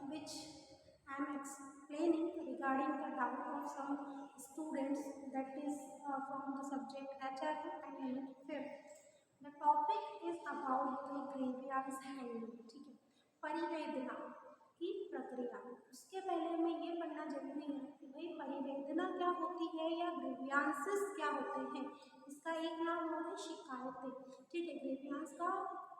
which I am explaining regarding the doubt of some students, that is from the subject HR and Unit 5th. The topic is about the grievance handling. ठीक है, परिवेदना की प्रक्रिया। उसके पहले हमें ये पढ़ना जरूरी है कि भाई परिवेदना क्या होती है या ग्रीवियांसेस क्या होते हैं। इसका एक नाम होता है शिकायतें। ठीक है, ग्रीवियांस का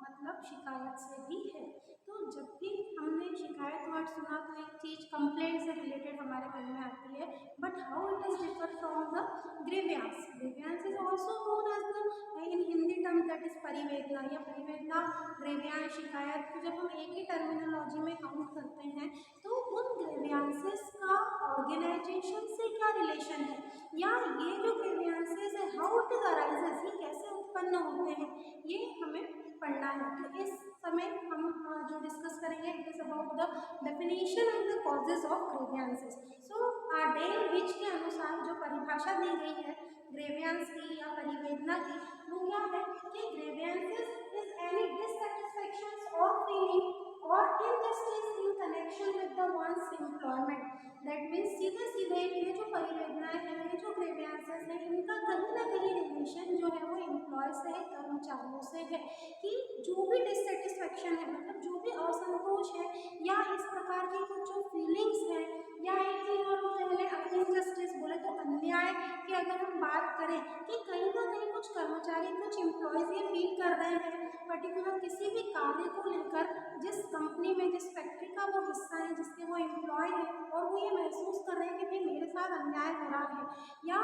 मतलब शिकायत से भी है। तो जब भी हमने शिकायत वर्ड सुना तो एक चीज कंप्लेंट से रिलेटेड हमारे मन में आती है, but how it is differ from the grievance. Grievance is also known as the in Hindi term that is परिवेदना या परिवेदना, ग्रीवियांस, शिकायत। तो जब हम एक ही टर्मिनोलॉजी में काउंट करते हैं तो उन ग्रीवियांसेस का ऑर्गेनाइजेशन से क्या रिलेशन है, या ये जो ग्रीवियांसेस है हाउ इट इज अराइजेस, ये कैसे उत्पन्न होते हैं, ये हमें पढ़ना है। तो इस समय हम जो डिस्कस करेंगे it is about the definition and the causes of grievances. So Dale Beach के अनुसार जो परिभाषा दी गई है ग्रीवियांस की या परिवेदना की, वो क्या है कि ग्रीवियांसेस इज एनी डिससैटिस्फैक्शन और फीलिंग और injustice in connection with the ones employment. That means सीधे सीधे ये जो परिवेदनाएं हैं, ये जो ग्रीवियांसेस हैं, इनका कहीं ना कहीं रिलेशन जो है वो एम्प्लॉय से है, कर्मचारियों से है, कि जो भी डिससेटिस्फैक्शन है, मतलब जो भी असंतोष है या इस प्रकार की कुछ जो फीलिंग्स है, या एक चीज और पहले इनजस्टिस बोले तो अन्याय की अगर हम बात करें कि कहीं ना कहीं कुछ कर्मचारी, कुछ एम्प्लॉयज ये फील कर रहे हैं पर्टिकुलर किसी भी कार्य को लेकर, जिस कंपनी में, जिस फैक्ट्री का वो हिस्सा है, जिसके वो एम्प्लॉय है, और वो ये महसूस कर रहे हैं कि भाई मेरे साथ अन्याय हो रहा है, या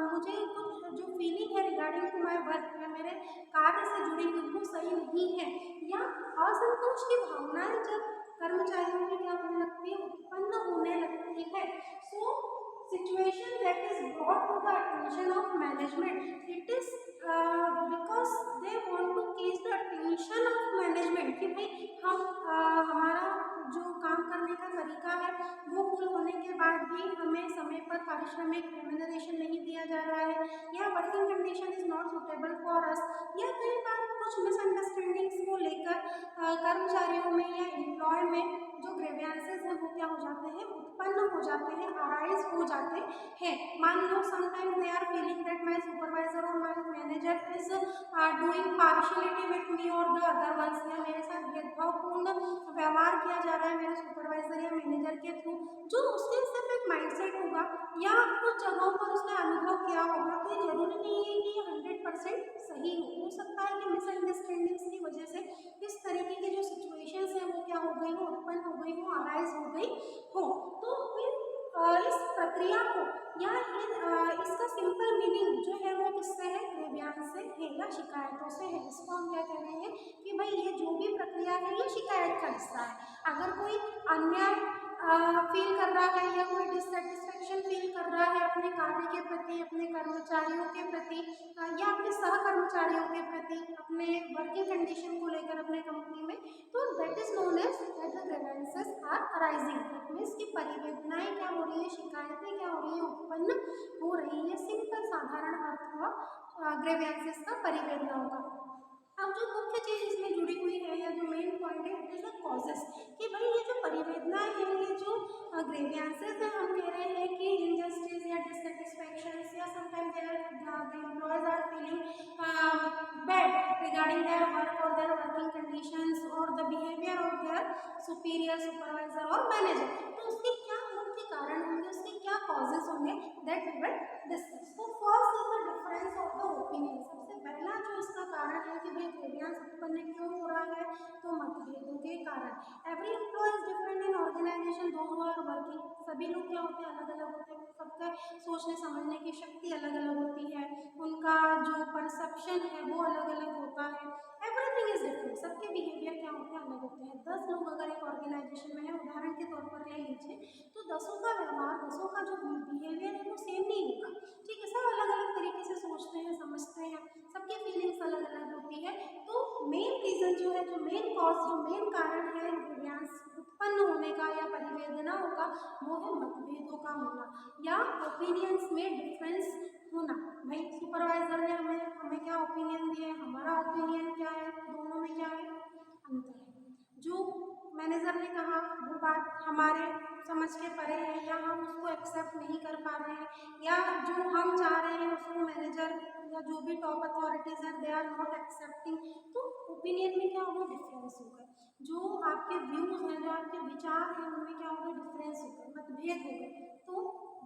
मुझे कुछ जो फीलिंग है रिगार्डिंग टू माई वर्क या मेरे कार्य से जुड़ी हुई वो सही नहीं है, या असंतोष की भावनाएं जब कर्मचारियों में क्या होने लगती है, उत्पन्न होने लगती है। So situation that is brought to the attention of management, it is because they want to catch the attention of management कि भाई हम हमारा जो काम करने का तरीका है वो फुल होने के बाद भी हमें समय पर पारिश्रमिक रेम्यूनरेशन नहीं दिया जा रहा है, या working condition is not suitable for us, या कई बार कुछ मिसअंडरस्टैंडिंग्स को लेकर कर्मचारियों में या एम्प्लॉय में जो ग्रीवियांसेस हैं वो क्या हो जाते हैं, उत्पन्न हो जाते हैं, अराइज हो जाते हैं। मान लो sometimes they are feeling that my supervisor और my manager is doing partiality with me और द अदर वंस, या मेरे साथ भेदभावपूर्ण व्यवहार किया जा रहा है मेरे सुपरवाइजर या मैनेजर के थ्रू, जो उसके सिर्फ एक माइंडसेट होगा या कुछ जगहों पर उसने अनुभव किया होगा। तो ये जरूरी नहीं है कि ये 100% सही हो सकता है कि मिसअंडरस्टैंडिंग्स की वजह से इस तरीके की जो सिचुएशंस हैं वो क्या हो गई हो, उत्पन्न हो गई हो, अराइज हो गई हो। तो फिर इस प्रक्रिया को या इसका सिंपल मीनिंग जो है वो किससे है, ग्रीवियांस से है या शिकायतों से है। इसको हम क्या कह रहे हैं कि भाई ये जो भी प्रक्रिया है ये शिकायत का हिस्सा है। अगर कोई अन्याय फील कर रहा है या कोई डिससेटिस्फैक्शन फील कर रहा है अपने कार्य के प्रति, अपने कर्मचारियों के प्रति या अपने सहकर्मचारियों के प्रति, अपने वर्किंग कंडीशन को लेकर अपने कंपनी में, तो that is known as that the grievances are arising. That means की परिवेदनाएं क्या हो रही है, शिकायतें क्या हो रही है, उत्पन्न हो रही है। सिंपल साधारण अर्थ हुआ ग्रीवेंसेस का, परिवेदनाओं का। अब जो मुख्य चीज इसमें जुड़ी हुई है या जो मेन पॉइंट है इट इज द कॉजेस, कि भाई ये जो परिवेदनाएं हैं, ये जो ग्रीवियांसेस हैं, हम कह रहे हैं कि इनजस्टिस या डिससेटिस्फैक्शन या sometimes the employees are feeling bad regarding their work और देयर वर्किंग कंडीशंस और the behaviour of their superior, supervisor और मैनेजर। तो उसके क्या मुख्य कारण होंगे, उसके क्या कॉजेस होंगे, दैट वी विल डिस्कस। तो first is the difference of the opinion. सबसे पहला जो इसका कारण है कि भाई ग्रीवियांस उत्पन्न क्यों हो रहा है, तो मतभेदों के कारण। Every employee is different in organisation, those who are working, सभी लोग क्या होते हैं, अलग अलग होते हैं, सबका सोचने समझने की शक्ति अलग अलग होती है, उनका जो परसेप्शन है वो अलग अलग होता है। एवरीथिंग इज डिफरेंट, सबके बिहेवियर क्या होते हैं, अलग होते हैं। 10 लोग अगर एक ऑर्गेनाइजेशन में है, उदाहरण के तौर पर ले लीजिए, तो 10 का व्यवहार, 10 का जो बिहेवियर है वो सेम नहीं होगा। ठीक है, सब अलग अलग तरीके से सोचते हैं, समझते हैं, सबकी फीलिंग्स अलग अलग होती है। तो मेन रीजन जो है, जो मेन कॉज, जो मेन कारण है ग्रीवियांस उत्पन्न होने का या परिवेदनाओं का, वो है मतभेदों का होना या ओपिनियंस में डिफरेंस होना। भाई सुपरवाइजर ने हमें क्या ओपिनियन दिया है, हमारा ओपिनियन क्या है, दोनों में क्या है, अंतर है। जो मैनेजर ने कहा वो बात हमारे समझ के परे है या हम उसको एक्सेप्ट नहीं कर पा रहे हैं या जो हम चाह रहे हैं उसको मैनेजर या जो भी टॉप अथॉरिटीज़ हैं दे आर नॉट एक्सेप्टिंग, तो ओपिनियन में क्या होगा, डिफरेंस होगा। जो आपके व्यूज़ हैं, जो आपके विचार हैं, उनमें क्या होगा, डिफरेंस होगा, मतभेद होगा। तो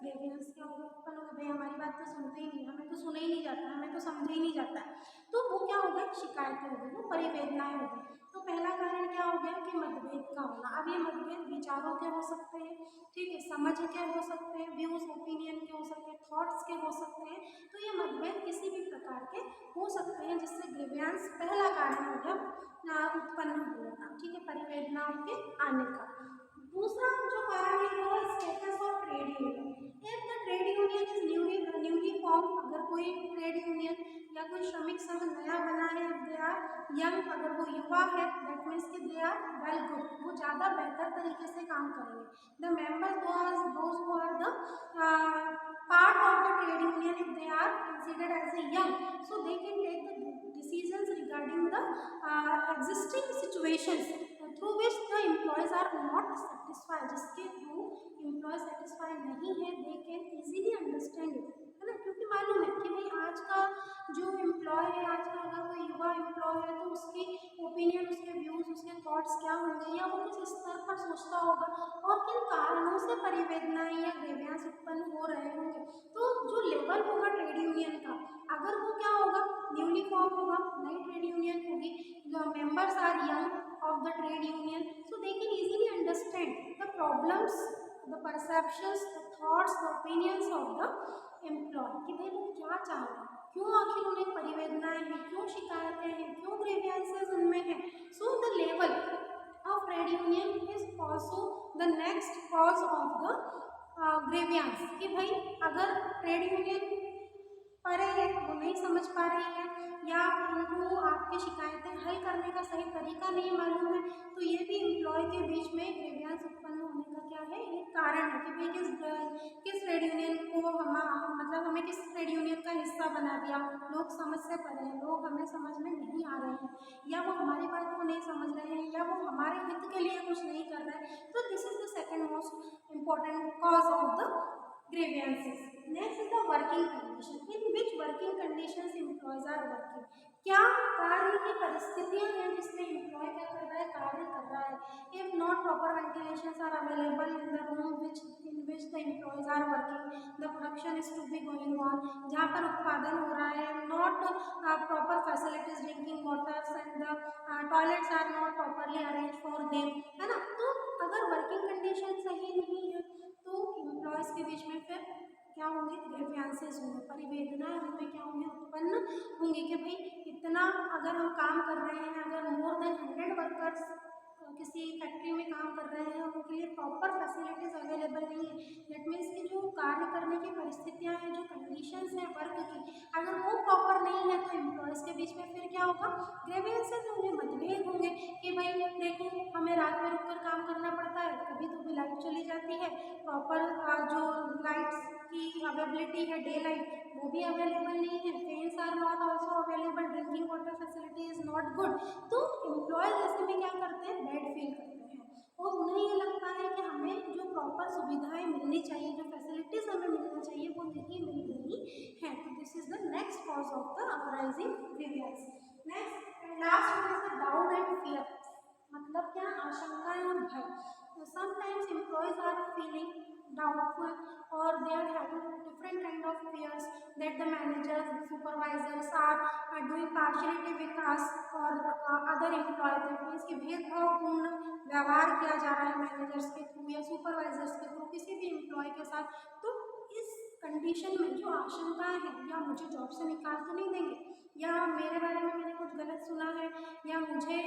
ग्रेवियंस क्या होगा, उत्पन्न होगा, भाई हमारी बात तो सुनते ही नहीं, हमें तो सुना ही नहीं जाता, हमें तो समझा ही नहीं जाता। तो वो क्या होगा, शिकायतें होगी, वो परिवेदनाएं होगी। तो पहला कारण क्या हो गया कि मतभेद का होना। अब ये मतभेद विचारों के हो सकते हैं, ठीक है, समझ के हो सकते हैं, व्यूज ओपिनियन के हो सकते हैं, थॉट्स के हो सकते हैं। तो ये मतभेद किसी भी प्रकार के हो सकते हैं, जिससे ग्रीवियंस पहला कारण हो गया उत्पन्न होने का, ठीक है, परिवेदनाओं के आने का। दूसरा जो कारण है वो status of trade union. If the trade union is newly form, अगर कोई ट्रेड यूनियन या कोई श्रमिक संघ नया बना है, दे आर यंग, अगर वो युवा है, दैट मीन्स कि दे आर वेल गुड, वो ज़्यादा बेहतर तरीके से काम करेंगे। The members those who are the part of the trade union, if they are considered as a young, so they can take the decisions regarding the existing situations through which the employees are not satisfied, जिसके through employ satisfied नहीं है, they can easily understand it, है ना, क्योंकि मालूम है कि भाई आज का जो एम्प्लॉय है, आज का अगर कोई युवा एम्प्लॉय है तो उसकी ओपिनियन, उसके व्यूज, उसके थॉट्स क्या होंगे, या वो किस स्तर पर सोचता होगा और किन कारणों से परिवेदनाएं या ग्रीवियंस उत्पन्न हो रहे होंगे। तो जो लेवल होगा ट्रेड यूनियन का, अगर वो क्या होगा, न्यूली फॉर्म होगा, नई ट्रेड यूनियन होगी, the members are young of the trade union, so they can easily understand the problems, the perceptions, the thoughts, the opinions of the employee, कि भाई वो क्या चाह रहे हैं, क्यों आखिर उन्हें परिवेदनाएं हैं, क्यों शिकायतें हैं, क्यों ग्रीवियंसेस उनमें हैं। So the level of trade union is also the next cause of the grievance, कि भाई अगर ट्रेड यूनियन परे है, वो नहीं समझ पा रही है या उनको आपकी शिकायतें हल करने का सही तरीका नहीं मालूम है, तो ये भी एम्प्लॉय के बीच में ग्रीवियंस उत्पन्न होने का क्या है, एक कारण है कि भाई किस ट्रेड यूनियन को मतलब हमें किस ट्रेड यूनियन का हिस्सा बना दिया, लोग समझ से परे हैं, लोग हमें समझ में नहीं आ रहे हैं, या वो हमारी बात को नहीं समझ रहे हैं, या वो हमारे हित के लिए कुछ नहीं कर रहे हैं। तो this is the second most important cause of the grievances. Next is the working condition. In which working conditions employees are working? क्या कार्य की परिस्थितियां हैं जिसमें एम्प्लॉय क्या कर रहा है, कार्य कर रहा है। If not proper ventilations are available in the room in which the employees are working, the production is to be going on, जहाँ पर उत्पादन हो रहा है, not proper facilities, drinking waters and the toilets are not properly arranged for them, है ना। तो अगर वर्किंग कंडीशन सही नहीं है तो एम्प्लॉयज़ के बीच में फिर क्या होंगे, ग्रीवियंसेस होंगे, परिवेदनाएं उनमें क्या होंगे, उत्पन्न होंगी कि भाई इतना अगर हम काम कर रहे हैं, अगर मोर देन 100 वर्कर्स किसी फैक्ट्री में काम कर रहे हैं, उनके लिए प्रॉपर फैसिलिटीज़ अवेलेबल नहीं है, दैट मीन्स कि जो कार्य करने की परिस्थितियाँ हैं, जो कंडीशंस हैं वर्क की, अगर वो प्रॉपर नहीं है तो एम्प्लॉयज़ के बीच में फिर क्या होगा, ग्रीवियंसेस होंगे, मतभेद होंगे कि भाई देखो हमें रात में रुककर काम करना पड़ता है, कभी तो भी लाइट चली जाती है, प्रॉपर जो लाइट्स की अवेलेबिलिटी है, डे लाइट वो भी अवेलेबल नहीं है, fans are not also available, drinking water facility is not good. तो एम्प्लॉयज ऐसे में क्या करते हैं, बैड फील करते हैं और उन्हें ये लगता है कि हमें जो प्रॉपर सुविधाएं मिलनी चाहिए, जो फैसिलिटीज हमें मिलना चाहिए वो नहीं मिल रही है। तो this is the next cause of the uprising grievance. Next and last one is the doubt and fear, मतलब क्या, आशंकाएं और भय। Sometimes employees are feeling doubtful or they are having different kind of fears that the managers, the supervisors are doing partiality with us or other employees, that means कि भेदभावपूर्ण व्यवहार किया जा रहा है मैनेजर्स के थ्रू या सुपरवाइजर्स के थ्रू किसी भी एम्प्लॉय के साथ। तो इस कंडीशन में जो आशंकाएं हैं, या मुझे जॉब से निकाल तो नहीं देंगे, या मेरे बारे में मैंने कुछ गलत सुना है, या मुझे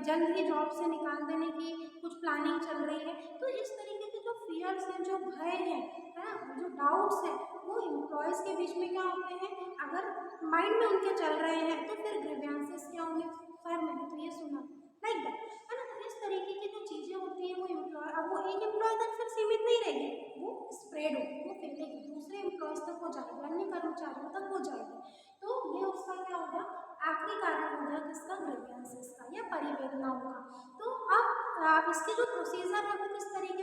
जल्द ही जॉब से निकाल देने की कुछ प्लानिंग चल रही है। तो इस तरीके के जो फियर्स हैं, जो भय है ना, जो डाउट्स हैं, वो एम्प्लॉयज़ के बीच में क्या होते हैं, अगर माइंड में उनके चल रहे हैं तो फिर ग्रीवियंसेस क्या होंगे, सर मैंने तो ये सुना, लाइक दैट, है ना। तो इस तरीके की जो चीज़ें होती हैं वो एम्प्लॉय, अब वो एक एम्प्लॉय तक फिर सीमित नहीं रहेगी, वो स्प्रेड होगी, वो फैलेगी, दूसरे एम्प्लॉयज़ तक हो जाएगी, अन्य कर्मचारियों तक हो जाएगी। तो ये उसका क्या होगा, आखिरी कारण होगा किसका, ग्रीवियंसेस का या परिवेदनाओं का। तो अब इसकी जो प्रोसीजर है वो किस तरीके